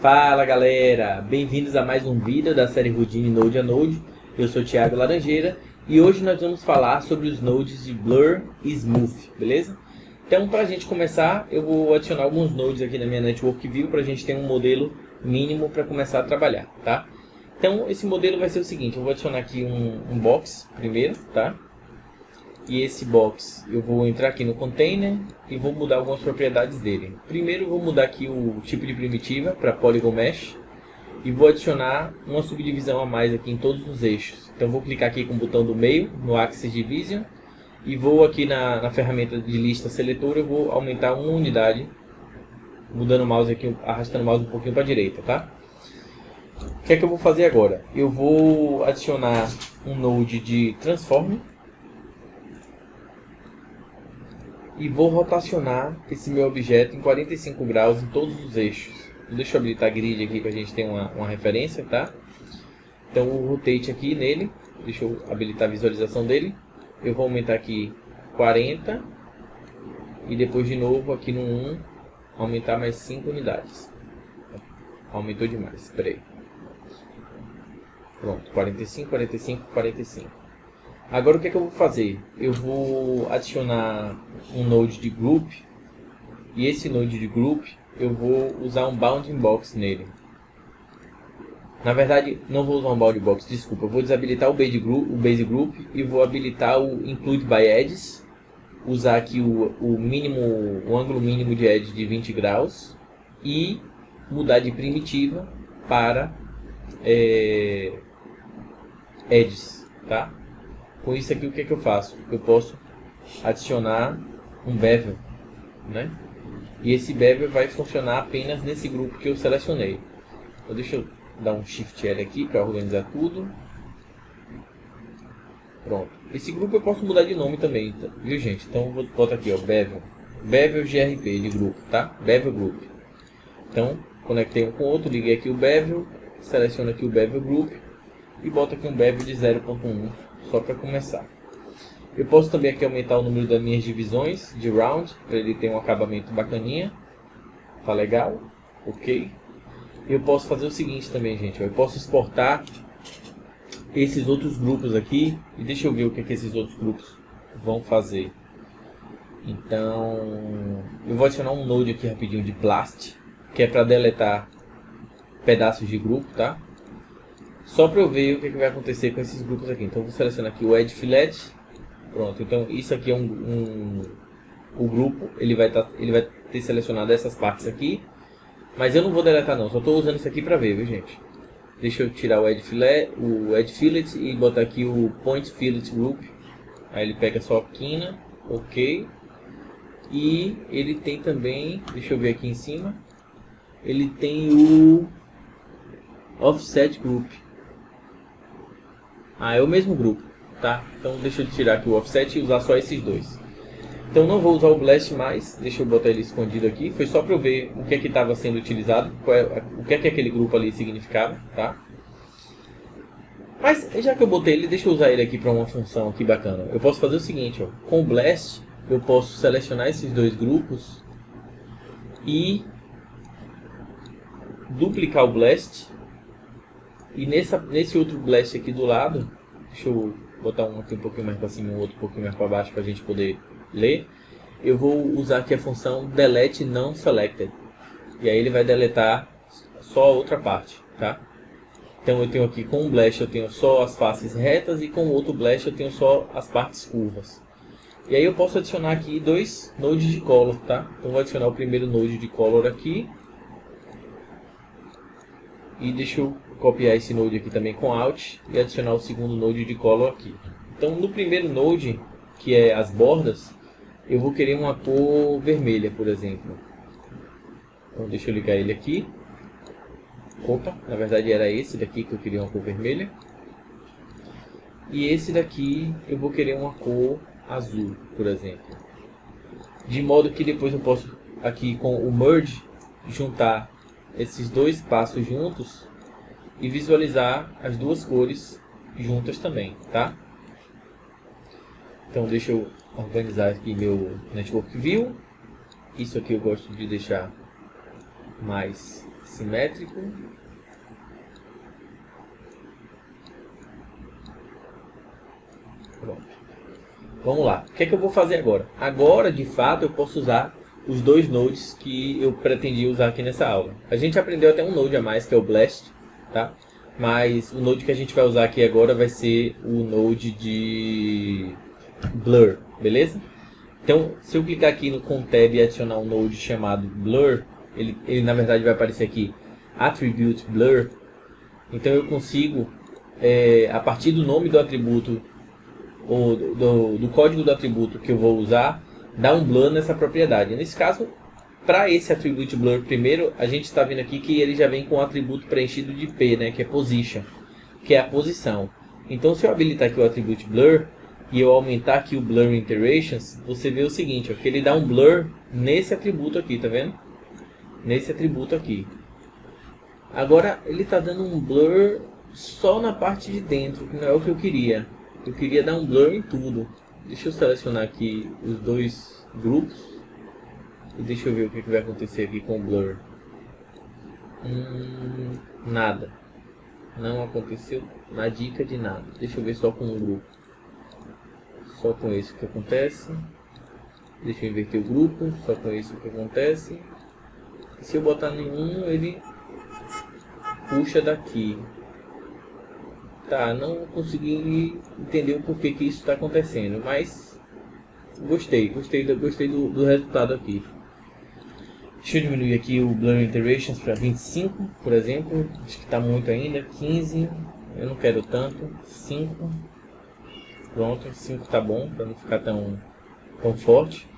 Fala galera, bem-vindos a mais um vídeo da série Houdini Node a Node. Eu sou o Thiago Laranjeira e hoje nós vamos falar sobre os nodes de Blur e Smooth, beleza? Então, para a gente começar, eu vou adicionar alguns nodes aqui na minha Network View para a gente ter um modelo mínimo para começar a trabalhar, tá? Então, esse modelo vai ser o seguinte: eu vou adicionar aqui um box primeiro, tá? E esse box eu vou entrar aqui no container e vou mudar algumas propriedades dele. Primeiro eu vou mudar aqui o tipo de primitiva para Polygon Mesh e vou adicionar uma subdivisão a mais aqui em todos os eixos. Então vou clicar aqui com o botão do meio no Axis Division e vou aqui na ferramenta de lista seletora, eu vou aumentar uma unidade, mudando o mouse aqui, arrastando o mouse um pouquinho para a direita, tá? O que é que eu vou fazer agora? Eu vou adicionar um node de Transform e vou rotacionar esse meu objeto em 45 graus em todos os eixos. Deixa eu habilitar a grid aqui para a gente ter uma referência, tá? Então o rotate aqui nele, deixa eu habilitar a visualização dele. Eu vou aumentar aqui 40 e depois de novo aqui no 1 aumentar mais 5 unidades. Aumentou demais, espera aí. Pronto, 45, 45, 45. Agora o que é que eu vou fazer? Eu vou adicionar um node de group e esse node de group eu vou usar um bounding box nele. Na verdade, não vou usar um bounding box, desculpa. Eu vou desabilitar o base group e vou habilitar o include by edges. Usar aqui o ângulo mínimo de edge de 20 graus e mudar de primitiva para edges, tá? Com isso aqui, o que é que eu faço? Eu posso adicionar um bevel, né? E esse bevel vai funcionar apenas nesse grupo que eu selecionei. Então, deixa eu dar um Shift L aqui para organizar tudo. Pronto. Esse grupo eu posso mudar de nome também, viu, gente? Então, eu vou botar aqui, ó, bevel. Bevel GRP de grupo, tá? Bevel Group. Então, conectei um com o outro, liguei aqui o bevel, seleciono aqui o bevel group e boto aqui um bevel de 0.1. Só para começar. Eu posso também aqui aumentar o número das minhas divisões de round, para ele ter um acabamento bacaninha. Tá legal? Ok. Eu posso fazer o seguinte também, gente. Eu posso exportar esses outros grupos aqui. E deixa eu ver o que esses outros grupos vão fazer. Então, eu vou adicionar um node aqui rapidinho de Blast, que é para deletar pedaços de grupo, tá? Só para eu ver o que vai acontecer com esses grupos aqui. Então, vou selecionar aqui o Edge Fillet. Pronto. Então, isso aqui é o grupo. Ele vai ter selecionado essas partes aqui. Mas eu não vou deletar não. Só estou usando isso aqui para ver, viu, gente? Deixa eu tirar o Edge Fillet e botar aqui o Point Fillet Group. Aí ele pega só a quina. Ok. E ele tem também... Deixa eu ver aqui em cima. Ele tem o Offset Group. Ah, é o mesmo grupo, tá? Então deixa eu tirar aqui o offset e usar só esses dois. Então não vou usar o blast mais, deixa eu botar ele escondido aqui. Foi só para eu ver o que é que estava sendo utilizado, o que é que aquele grupo ali significava, tá? Mas já que eu botei ele, deixa eu usar ele aqui para uma função aqui bacana. Eu posso fazer o seguinte, ó, com o blast eu posso selecionar esses dois grupos e duplicar o blast. E nesse outro blast aqui do lado, deixa eu botar um aqui um pouquinho mais para cima e um outro um pouquinho mais para baixo para a gente poder ler. Eu vou usar aqui a função delete non selected. E aí ele vai deletar só a outra parte, tá? Então eu tenho aqui com um blast eu tenho só as faces retas e com o outro blast eu tenho só as partes curvas. E aí eu posso adicionar aqui dois nodes de color, tá? Então eu vou adicionar o primeiro node de color aqui. E deixa eu copiar esse node aqui também com Alt e adicionar o segundo node de color aqui. Então no primeiro node, que é as bordas, eu vou querer uma cor vermelha, por exemplo. Então deixa eu ligar ele aqui. Opa, na verdade era esse daqui que eu queria uma cor vermelha. E esse daqui eu vou querer uma cor azul, por exemplo. De modo que depois eu posso, aqui com o Merge, juntar esses dois espaços juntos e visualizar as duas cores juntas também, tá? Então deixa eu organizar aqui meu Network View. Isso aqui eu gosto de deixar mais simétrico. Pronto. Vamos lá. O que é que eu vou fazer agora? Agora, de fato, eu posso usar os dois nodes que eu pretendia usar aqui nessa aula. A gente aprendeu até um node a mais, que é o Blast, tá? Mas o node que a gente vai usar aqui agora vai ser o node de Blur, beleza? Então, se eu clicar aqui no Contab e adicionar um node chamado Blur, ele na verdade vai aparecer aqui Attribute Blur. Então eu consigo, a partir do nome do atributo, ou do código do atributo que eu vou usar, dar um blur nessa propriedade. Nesse caso, para esse Attribute Blur primeiro, a gente está vendo aqui que ele já vem com o atributo preenchido de P, né, que é Position, que é a posição. Então se eu habilitar aqui o Attribute Blur, e eu aumentar aqui o Blur Iterations, você vê o seguinte, ó, que ele dá um blur nesse atributo aqui, tá vendo? Nesse atributo aqui. Agora ele está dando um blur só na parte de dentro, que não é o que eu queria. Eu queria dar um blur em tudo. Deixa eu selecionar aqui os dois grupos. E deixa eu ver o que vai acontecer aqui com o blur. Nada. Não aconteceu na dica de nada. Deixa eu ver só com um grupo. Só com isso que acontece. Deixa eu inverter o grupo. Só com isso que acontece. E se eu botar nenhum, ele puxa daqui. Tá, não consegui entender o porquê que isso está acontecendo, mas gostei do resultado aqui. Deixa eu diminuir aqui o Blur Iterations para 25, por exemplo. Acho que está muito ainda. 15, eu não quero tanto. 5, pronto, 5 tá bom, para não ficar tão forte.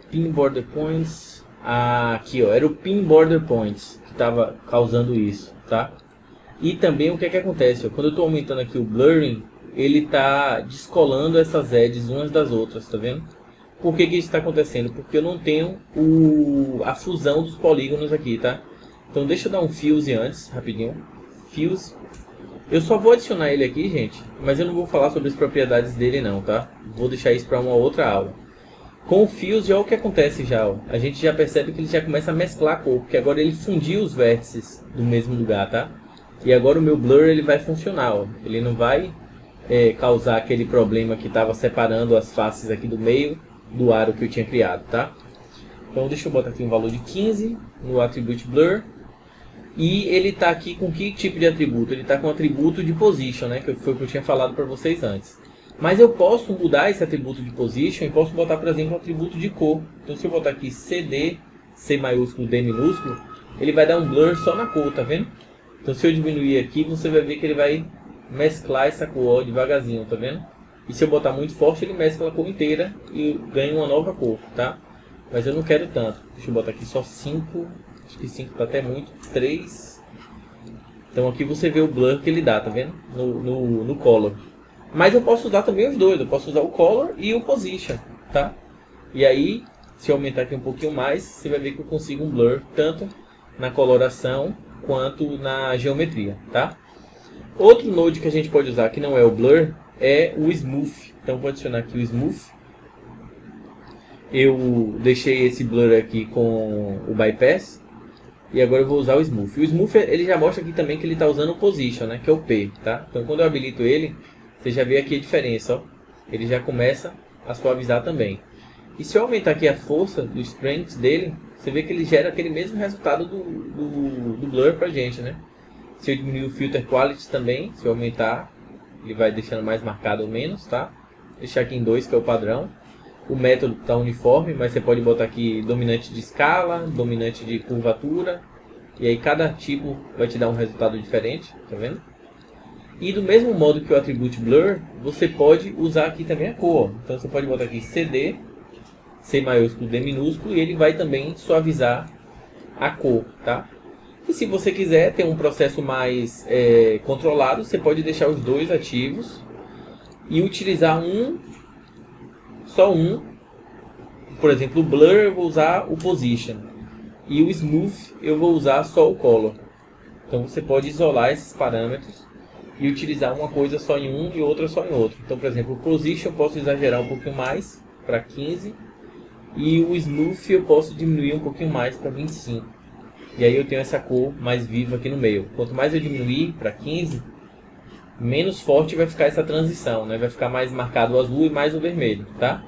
Pin Border Points, aqui ó, era o Pin Border Points que estava causando isso, tá? E também o que é que acontece, ó, quando eu estou aumentando aqui o blurring, ele está descolando essas edges umas das outras, tá vendo? Por que isso está acontecendo? Porque eu não tenho a fusão dos polígonos aqui, tá? Então deixa eu dar um fuse antes, rapidinho. Fuse. Eu só vou adicionar ele aqui, gente, mas eu não vou falar sobre as propriedades dele não, tá? Vou deixar isso para uma outra aula. Com o fuse, olha o que acontece já, ó. A gente já percebe que ele já começa a mesclar a cor, porque agora ele fundiu os vértices do mesmo lugar, tá? E agora o meu blur ele vai funcionar, ó. Ele não vai causar aquele problema que estava separando as faces aqui do meio do aro que eu tinha criado, tá? Então deixa eu botar aqui um valor de 15 no Attribute Blur. E ele está aqui com que tipo de atributo? Ele está com o atributo de Position, né? Que foi o que eu tinha falado para vocês antes. Mas eu posso mudar esse atributo de Position e posso botar, por exemplo, um atributo de cor. Então se eu botar aqui CD, C maiúsculo, D minúsculo, ele vai dar um blur só na cor, tá vendo? Então se eu diminuir aqui, você vai ver que ele vai mesclar essa cor, ó, devagarzinho, tá vendo? E se eu botar muito forte, ele mescla a cor inteira e ganha uma nova cor, tá? Mas eu não quero tanto. Deixa eu botar aqui só 5. Acho que 5 tá até muito. 3. Então aqui você vê o blur que ele dá, tá vendo? No color. Mas eu posso usar também os dois. Eu posso usar o color e o position, tá? E aí, se eu aumentar aqui um pouquinho mais, você vai ver que eu consigo um blur tanto na coloração quanto na geometria, tá? Outro node que a gente pode usar que não é o blur é o smooth. Então vou adicionar aqui o smooth. Eu deixei esse blur aqui com o bypass e agora eu vou usar o smooth. O smooth ele já mostra aqui também que ele está usando o position, né, que é o P, tá? Então quando eu habilito ele, você já vê aqui a diferença, ó. Ele já começa a suavizar também. E se eu aumentar aqui a força dos strengths dele, você vê que ele gera aquele mesmo resultado do blur pra gente, né? Se eu diminuir o filter quality também, se eu aumentar, ele vai deixando mais marcado ou menos, tá? Deixar aqui em 2, que é o padrão. O método está uniforme, mas você pode botar aqui dominante de escala, dominante de curvatura. E aí cada tipo vai te dar um resultado diferente, tá vendo? E do mesmo modo que o Attribute Blur, você pode usar aqui também a cor. Então você pode botar aqui CD, C maiúsculo, D minúsculo, e ele vai também suavizar a cor, tá? E se você quiser ter um processo mais controlado, você pode deixar os dois ativos e utilizar só um. Por exemplo, o Blur eu vou usar o Position e o Smooth eu vou usar só o Color. Então você pode isolar esses parâmetros e utilizar uma coisa só em um e outra só em outro. Então, por exemplo, o Position eu posso exagerar um pouquinho mais para 15 E o Smooth eu posso diminuir um pouquinho mais para 25. E aí eu tenho essa cor mais viva aqui no meio. Quanto mais eu diminuir para 15, menos forte vai ficar essa transição, né? Vai ficar mais marcado o azul e mais o vermelho, tá?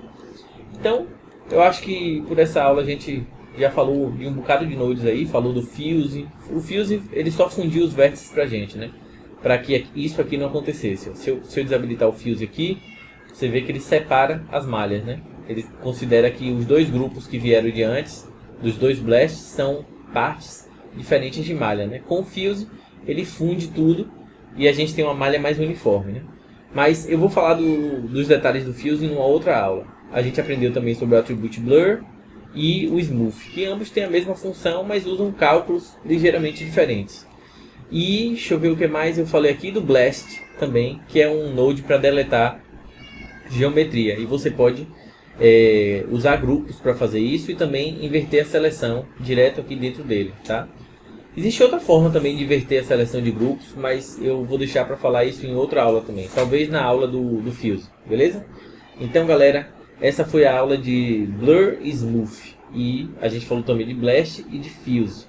Então, eu acho que por essa aula a gente já falou de um bocado de nodes aí, falou do Fuse. O Fuse, ele só fundiu os vértices pra gente, né? Para que isso aqui não acontecesse. Se eu desabilitar o Fuse aqui, você vê que ele separa as malhas, né? Ele considera que os dois grupos que vieram de antes, dos dois blasts, são partes diferentes de malha, né? Com o Fuse, ele funde tudo e a gente tem uma malha mais uniforme, né? Mas eu vou falar dos detalhes do Fuse em uma outra aula. A gente aprendeu também sobre o Attribute Blur e o Smooth, que ambos têm a mesma função, mas usam cálculos ligeiramente diferentes. E deixa eu ver o que mais eu falei aqui do Blast também, que é um node para deletar geometria. E você pode usar grupos para fazer isso e também inverter a seleção direto aqui dentro dele, tá? Existe outra forma também de inverter a seleção de grupos, mas eu vou deixar para falar isso em outra aula também, talvez na aula do Fuse, beleza? Então galera, essa foi a aula de Blur e Smooth, e a gente falou também de Blast e de Fuse.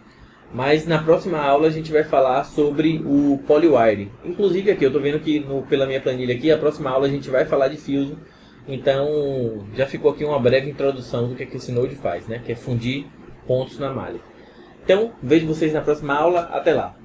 Mas na próxima aula a gente vai falar sobre o Polywire. Inclusive aqui, eu estou vendo que pela minha planilha aqui, a próxima aula a gente vai falar de Fuse. Então já ficou aqui uma breve introdução do que esse Node faz, né? Que é fundir pontos na malha. Então vejo vocês na próxima aula. Até lá!